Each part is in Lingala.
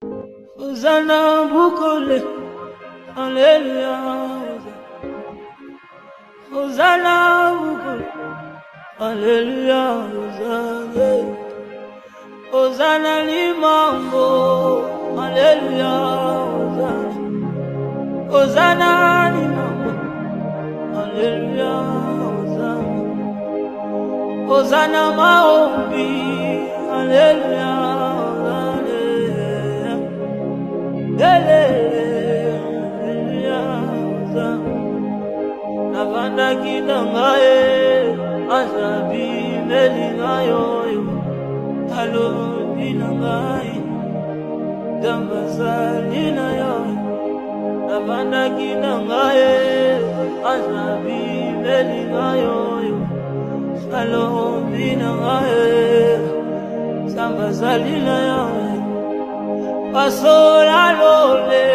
Hosanna bukole, Alleluia. Hosanna bukole, Alleluia. Hosanna, Hosanna limango, Alleluia. Hosanna limango, Alleluia. Hosanna maombi, Alleluia. Navanda kidangae, azabi melingayo, talo binangai, dambazalina yo. Navanda kidangae, azabi melingayo, talo binangai, dambazalina yo. Pasola lole,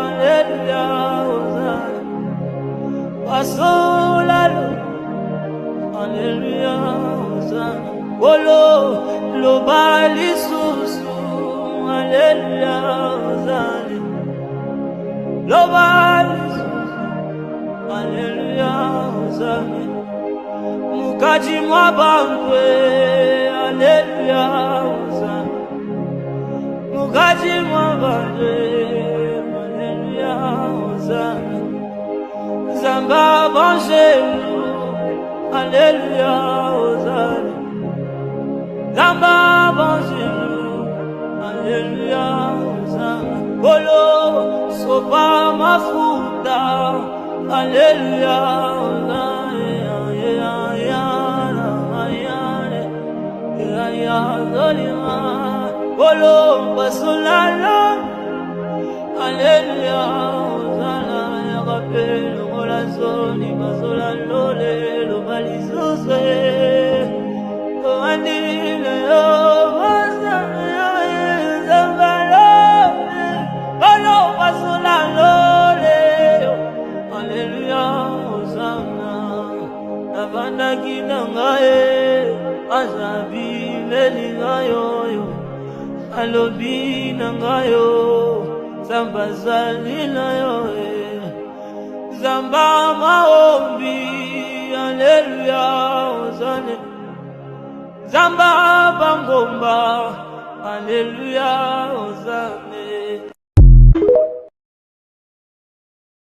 Alleluia, Hosanna. Pasola lole, Alleluia, Hosanna. Olo, lo bali susu, Alleluia, Hosanna. Lo bali susu, Alleluia, Hosanna. Mukaji mwabangwe, Alleluia, Hosanna. Mukaji mwabangwe, Alleluia, Hosanna. Zamba banjelu, Alleluia, Hosanna. Zamba banjelu, Alleluia, Hosanna. Bolo sopa mafuta, Alleluia, Hosanna. Bolo basolalo, Alleluia, Hosanna. Rappel la zone, basolalo le lo balizose. Andile yo, Hosanna, zambalo, bolo basolalo le, Alleluia, Hosanna. Navanda kinangae, azabi melingayo, alobi nangayo, zambazalina yo. Zamba maombi, Alleluia, Hosanna. Zamba bangomba, Alleluia, Hosanna.